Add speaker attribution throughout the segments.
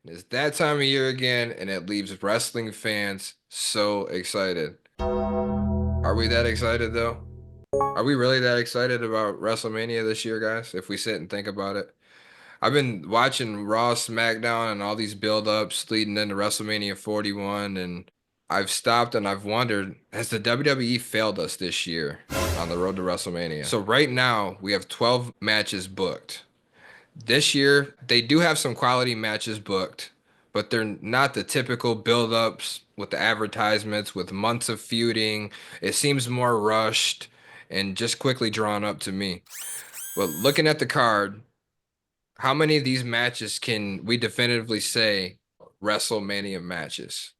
Speaker 1: It's that time of year again, and it leaves wrestling fans so excited. Are we that excited though? Are we really that excited about WrestleMania this year, guys? If we sit and think about it. I've been watching Raw, SmackDown, and all these build-ups leading into WrestleMania 41, and I've stopped and I've wondered, has the WWE failed us this year on the road to WrestleMania? So right now, we have 12 matches booked. This year, they do have some quality matches booked, but they're not the typical build-ups with the advertisements, with months of feuding. It seems more rushed and just quickly drawn up to me. But looking at the card, how many of these matches can we definitively say WrestleMania matches?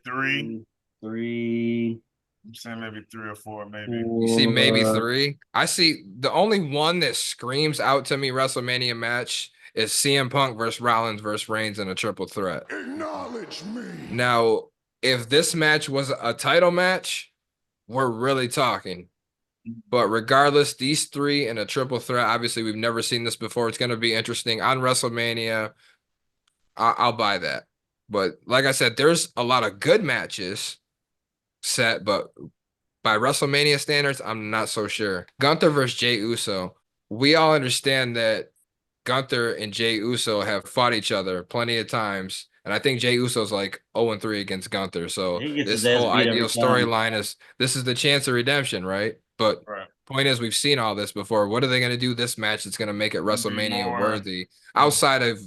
Speaker 2: Three.
Speaker 3: Three,
Speaker 2: I'm saying maybe three or four, maybe.
Speaker 1: You see maybe
Speaker 3: four.
Speaker 1: three? I see the only one that screams out to me WrestleMania match is CM Punk versus Rollins versus Reigns in a triple threat.
Speaker 4: Acknowledge me.
Speaker 1: Now, if this match was a title match, we're really talking. But regardless, these three in a triple threat, obviously we've never seen this before. It's going to be interesting on WrestleMania. I'll buy that. But like I said, there's a lot of good matches set, but by WrestleMania standards, I'm not so sure. Gunther versus Jey Uso. We all understand that Gunther and Jey Uso have fought each other plenty of times. And I think Jey Uso's like 0-3 against Gunther. So
Speaker 3: He gets his
Speaker 1: this
Speaker 3: ass
Speaker 1: whole
Speaker 3: beat
Speaker 1: ideal
Speaker 3: every time.
Speaker 1: storyline is this is the chance of redemption, right? But
Speaker 2: Right.
Speaker 1: point is, we've seen all this before. What are they going to do this match that's going to make it
Speaker 2: It'll be
Speaker 1: WrestleMania
Speaker 2: more.
Speaker 1: worthy outside of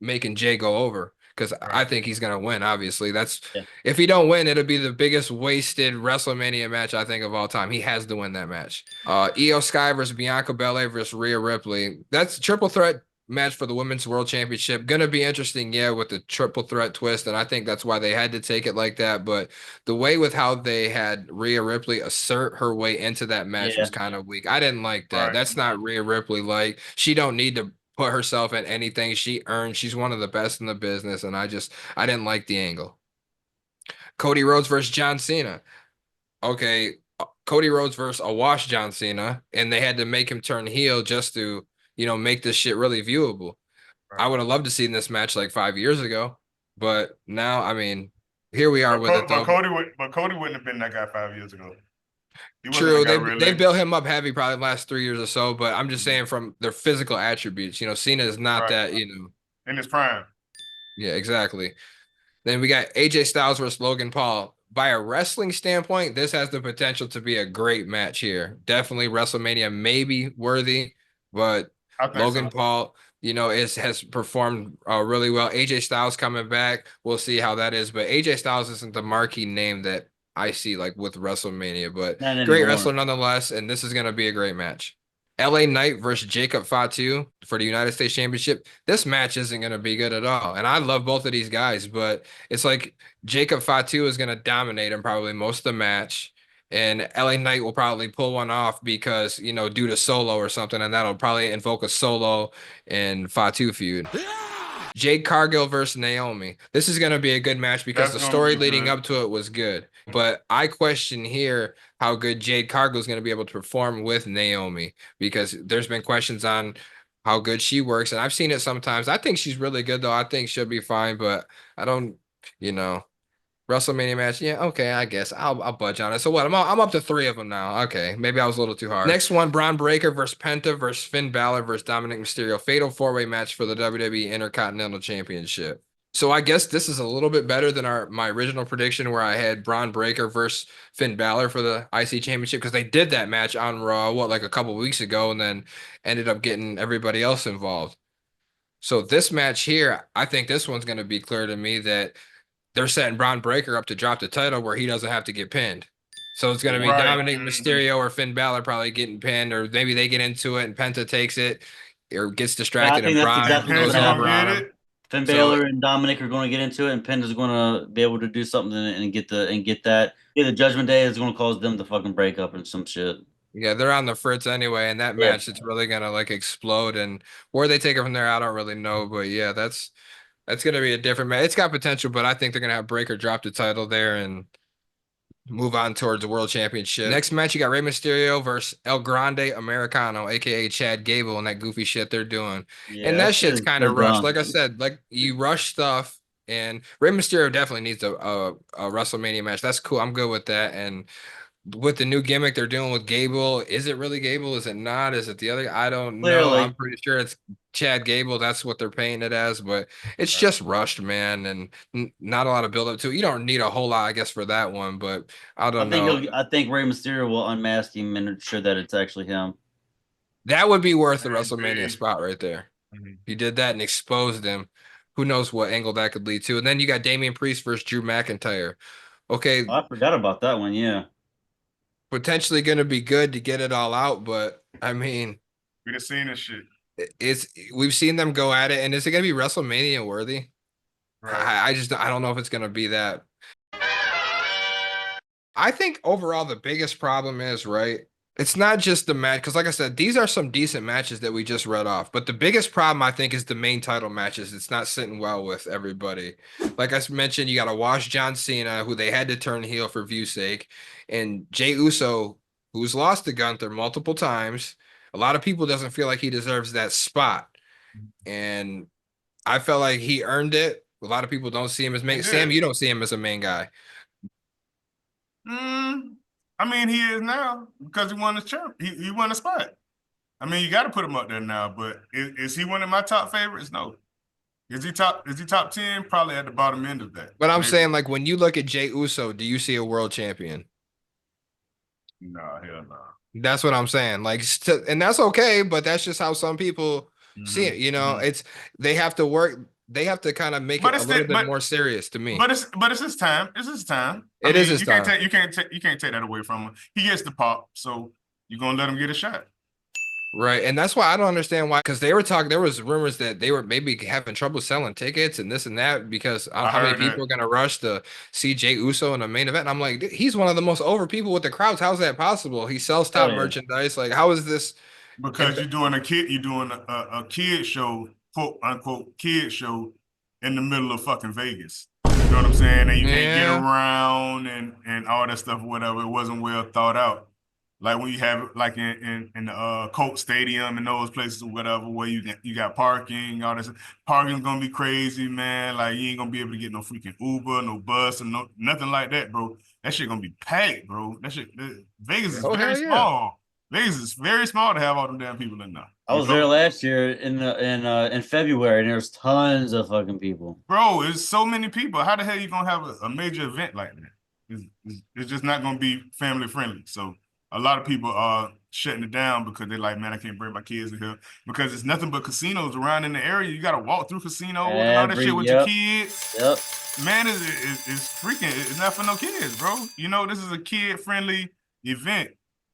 Speaker 1: making Jay go over? Because I
Speaker 2: Right.
Speaker 1: think he's going to win, obviously. That's
Speaker 3: Yeah.
Speaker 1: if he don't win, it'll be the biggest wasted WrestleMania match I think of all time. He has to win that match. Io Sky versus Bianca Belair versus Rhea Ripley. That's a triple threat match for the Women's World Championship. Gonna be interesting, yeah, with the triple threat twist, and I think that's why they had to take it like that. But the way with how they had Rhea Ripley assert her way into that match
Speaker 3: Yeah.
Speaker 1: was kind of weak. I didn't like that.
Speaker 2: Right.
Speaker 1: That's not Rhea Ripley. Like she don't need to put herself in anything she earned. She's one of the best in the business, and I didn't like the angle. Cody Rhodes versus John Cena. Okay, Cody Rhodes versus a wash John Cena, and they had to make him turn heel just to, make this shit really viewable. I
Speaker 2: Right.
Speaker 1: would have loved to seen this match like 5 years ago, but now, I mean, here we are with it though.
Speaker 2: But Cody wouldn't have been that guy 5 years ago. He wasn't
Speaker 1: True,
Speaker 2: that guy
Speaker 1: they
Speaker 2: really.
Speaker 1: built him up heavy probably the last 3 years or so, but I'm just saying from their physical attributes, Cena is not
Speaker 2: Right.
Speaker 1: that,
Speaker 2: In his prime.
Speaker 1: yeah, exactly. Then we got AJ Styles versus Logan Paul. By a wrestling standpoint, this has the potential to be a great match here. Definitely WrestleMania maybe worthy, but
Speaker 2: I think
Speaker 1: Logan
Speaker 2: so.
Speaker 1: Paul, has performed really well. AJ Styles coming back. We'll see how that is, but AJ Styles isn't the marquee name that I see like with WrestleMania, but
Speaker 3: Not
Speaker 1: great
Speaker 3: anymore.
Speaker 1: wrestler nonetheless, and this is going to be a great match. LA Knight versus Jacob Fatu for the United States Championship. This match isn't going to be good at all. And I love both of these guys, but it's like Jacob Fatu is going to dominate him probably most of the match. And LA Knight will probably pull one off because, due to Solo or something, and that'll probably invoke a Solo and Fatu feud. Jade Cargill versus Naomi. This is going to be a good match because
Speaker 2: That's
Speaker 1: the
Speaker 2: gonna
Speaker 1: story
Speaker 2: be
Speaker 1: leading
Speaker 2: good.
Speaker 1: up to it was good. But I question here how good Jade Cargill is going to be able to perform with Naomi because there's been questions on how good she works. And I've seen it sometimes. I think she's really good, though. I think she'll be fine, but I don't, you know. WrestleMania match. Yeah, okay, I guess I'll budge on it. So what? I'm up to three of them now. Okay, maybe I was a little too hard. Next one, Braun Breaker versus Penta versus Finn Balor versus Dominic Mysterio. Fatal four-way match for the WWE Intercontinental Championship. So I guess this is a little bit better than my original prediction where I had Braun Breaker versus Finn Balor for the IC Championship because they did that match on Raw, like a couple weeks ago, and then ended up getting everybody else involved. So this match here, I think this one's going to be clear to me that they're setting Braun Breaker up to drop the title where he doesn't have to get pinned. So it's going to be
Speaker 2: Right.
Speaker 1: Dominic Mysterio or Finn Balor probably getting pinned, or maybe they get into it and Penta takes it or gets distracted
Speaker 3: think
Speaker 1: and
Speaker 3: that's
Speaker 1: Braun
Speaker 3: exactly
Speaker 2: Penn's
Speaker 3: what's
Speaker 1: goes
Speaker 3: gonna
Speaker 1: over
Speaker 3: happen.
Speaker 1: on
Speaker 2: get
Speaker 1: him.
Speaker 2: it.
Speaker 3: Finn
Speaker 1: So-
Speaker 3: Balor and Dominic are going to get into it, and Penn is going to be able to do something and get that. Yeah, the Judgment Day is going to cause them to fucking break up and some shit.
Speaker 1: Yeah, they're on the fritz anyway, and that
Speaker 3: Yeah.
Speaker 1: match it's really gonna like explode. And where they take it from there, I don't really know. But yeah, that's gonna be a different match. It's got potential, but I think they're gonna have Breaker drop the title there and move on towards the world championship. Next match, you got Rey Mysterio versus El Grande Americano, aka Chad Gable, and that goofy shit they're doing.
Speaker 3: Yeah,
Speaker 1: And
Speaker 3: that
Speaker 1: that
Speaker 3: shit
Speaker 1: shit's
Speaker 3: is
Speaker 1: kind
Speaker 3: so
Speaker 1: of rushed.
Speaker 3: dumb.
Speaker 1: Like I said, like you rush stuff, and Rey Mysterio definitely needs a WrestleMania match. That's cool. I'm good with that. And with the new gimmick they're doing with Gable, is it really Gable? Is it not? Is it the other? I don't know. I'm
Speaker 3: Clearly,
Speaker 1: pretty sure it's Chad Gable. That's what they're paying it as, but it's
Speaker 2: Right.
Speaker 1: just rushed, man, and not a lot of build up to it. You don't need a whole lot, I guess, for that one, but I don't know.
Speaker 3: I think Rey Mysterio will unmask him and ensure that it's actually him.
Speaker 1: That would be worth the WrestleMania
Speaker 2: Maybe.
Speaker 1: spot right there.
Speaker 2: Mhm.
Speaker 1: He did that and exposed him. Who knows what angle that could lead to? And then you got Damian Priest versus Drew McIntyre. Okay,
Speaker 3: Oh, I forgot about that one. Yeah,
Speaker 1: potentially going to be good to get it all out, but I mean,
Speaker 2: We done seen this shit.
Speaker 1: it's we've seen them go at it, and is it going to be WrestleMania worthy?
Speaker 2: Right.
Speaker 1: I don't know if it's going to be that. I think overall the biggest problem is, right, it's not just the match, because like I said, these are some decent matches that we just read off. But the biggest problem I think is the main title matches. It's not sitting well with everybody. Like I mentioned, you got to wash John Cena, who they had to turn heel for view's sake, and Jey Uso, who's lost to Gunther multiple times. A lot of people doesn't feel like he deserves that spot, and I felt like he earned it. A lot of people don't see him as
Speaker 2: He
Speaker 1: main. Sam,
Speaker 2: did.
Speaker 1: you don't see him as a main guy.
Speaker 2: I mean, he is now because he won the champ. He won a spot. I mean, you got to put him up there now. But is he one of my top favorites? No. Is he top? Is he top 10? Probably at the bottom end of that.
Speaker 1: But I'm
Speaker 2: Maybe.
Speaker 1: saying, like, when you look at Jey Uso, do you see a world champion?
Speaker 2: No, hell no.
Speaker 1: That's what I'm saying. Like, and that's okay, but that's just how some people see
Speaker 2: Mm-hmm.
Speaker 1: it. You know,
Speaker 2: Mm-hmm.
Speaker 1: it's they have to work, they have to kind of make
Speaker 2: But
Speaker 1: it a
Speaker 2: it's the,
Speaker 1: little bit more serious to me.
Speaker 2: but it's his time. It's his time. I
Speaker 1: It is
Speaker 2: mean,
Speaker 1: his time.
Speaker 2: you can't take that away from him. He gets the pop, so you're gonna let him get a shot.
Speaker 1: Right. And that's why I don't understand why, because they were talking, there was rumors that they were maybe having trouble selling tickets and this and that because I don't know
Speaker 2: I
Speaker 1: how many
Speaker 2: heard
Speaker 1: people
Speaker 2: that
Speaker 1: are going to rush to see Jey Uso in the main event. And I'm like, he's one of the most over people with the crowds. How's that possible? He sells
Speaker 3: hell
Speaker 1: top
Speaker 3: yeah.
Speaker 1: merchandise. Like, how is this?
Speaker 2: because
Speaker 1: And
Speaker 2: you're doing a kid show, quote unquote kid show, in the middle of fucking Vegas. You know what I'm saying? And you can't get
Speaker 1: yeah.
Speaker 2: around and all that stuff, whatever. It wasn't well thought out. Like when you have it like in the Colt Stadium and those places or whatever, where you got parking, all this. Parking's gonna be crazy, man. Like you ain't gonna be able to get no freaking Uber, no bus, and no nothing like that, bro. That shit gonna be packed, bro. Vegas is
Speaker 1: Oh,
Speaker 2: very
Speaker 1: hell yeah.
Speaker 2: small. Vegas is very small to have all them damn people in there.
Speaker 3: I was there last year in February, and there's tons of fucking people.
Speaker 2: Bro, it's so many people. How the hell you gonna have a major event like that? It's just not gonna be family friendly. So a lot of people are shutting it down because they're like, man, I can't bring my kids in here because it's nothing but casinos around in the area. You got to walk through casinos and all that shit with your kids.
Speaker 3: Yep.
Speaker 2: Man, it's freaking. It's not for no kids, bro. You know, this is a kid friendly event,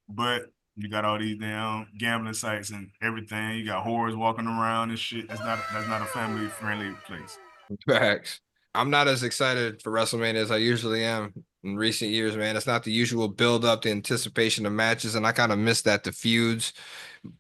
Speaker 2: but you got all these damn gambling sites and everything. You got whores walking around and shit. That's not a family friendly place.
Speaker 1: Facts. I'm not as excited for WrestleMania as I usually am in recent years, man. It's not the usual build up, the anticipation of matches, and I kind of miss that, the feuds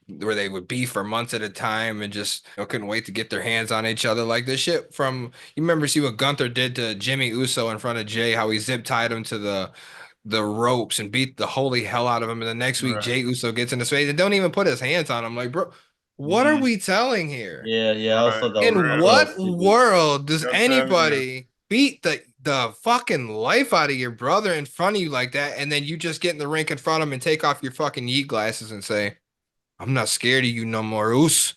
Speaker 1: where they would be for months at a time and just couldn't wait to get their hands on each other. Like this shit from you remember see what Gunther did to Jimmy Uso in front of Jay, how he zip tied him to the ropes and beat the holy hell out of him. And the next week,
Speaker 2: Right.
Speaker 1: Jay Uso gets in his face and don't even put his hands on him. Like, bro, what are
Speaker 2: Mhm.
Speaker 1: we telling here?
Speaker 3: Yeah, yeah. I
Speaker 2: Right.
Speaker 3: also thought that
Speaker 1: In
Speaker 3: was
Speaker 1: what
Speaker 3: stupid.
Speaker 1: world does
Speaker 2: I'm telling you.
Speaker 1: anybody beat the fucking life out of your brother in front of you like that, and then you just get in the rink in front of him and take off your fucking yeet glasses and say, "I'm not scared of you no more, Oos."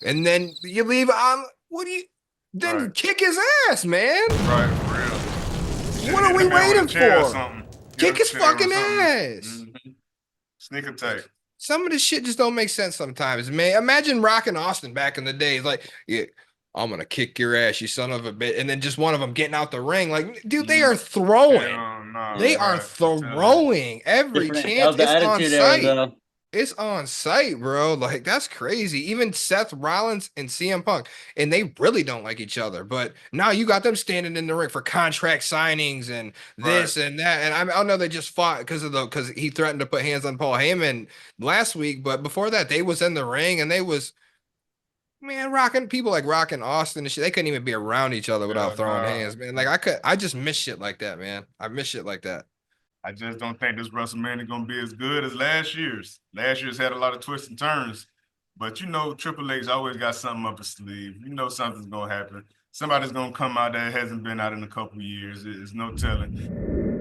Speaker 1: And then you leave on what do you then
Speaker 2: Right.
Speaker 1: kick his ass, man.
Speaker 2: Right, for real.
Speaker 1: What are
Speaker 2: Hit
Speaker 1: we
Speaker 2: the man with a
Speaker 1: waiting
Speaker 2: chair or
Speaker 1: for?
Speaker 2: something.
Speaker 1: Kick
Speaker 2: Get a
Speaker 1: his
Speaker 2: chair or
Speaker 1: fucking
Speaker 2: something.
Speaker 1: ass.
Speaker 2: Mhm. Sneak attack.
Speaker 1: Some of this shit just don't make sense sometimes, man. Imagine Rock and Austin back in the days, like, yeah, I'm gonna kick your ass, you son of a bitch, and then just one of them getting out the ring, like, dude, they are throwing,
Speaker 2: Hell nah,
Speaker 1: they are
Speaker 2: right. I'm telling you.
Speaker 1: throwing every
Speaker 3: Different. That
Speaker 1: chance.
Speaker 3: was the
Speaker 1: It's on
Speaker 3: attitude era,
Speaker 1: site.
Speaker 3: though.
Speaker 1: It's on site, bro. Like that's crazy. Even Seth Rollins and CM Punk, and they really don't like each other. But now you got them standing in the ring for contract signings and
Speaker 2: Right.
Speaker 1: this and that. And I know they just fought because he threatened to put hands on Paul Heyman last week. But before that, they was in the ring and they was Man, rocking people like rocking Austin and shit. They couldn't even be around each other without throwing hands, man. Like I just miss shit like that, man. I miss shit like that.
Speaker 2: I just don't think this WrestleMania gonna be as good as last year's. Last year's had a lot of twists and turns, but you know Triple H always got something up his sleeve. You know something's gonna happen. Somebody's gonna come out that hasn't been out in a couple years. There's no telling.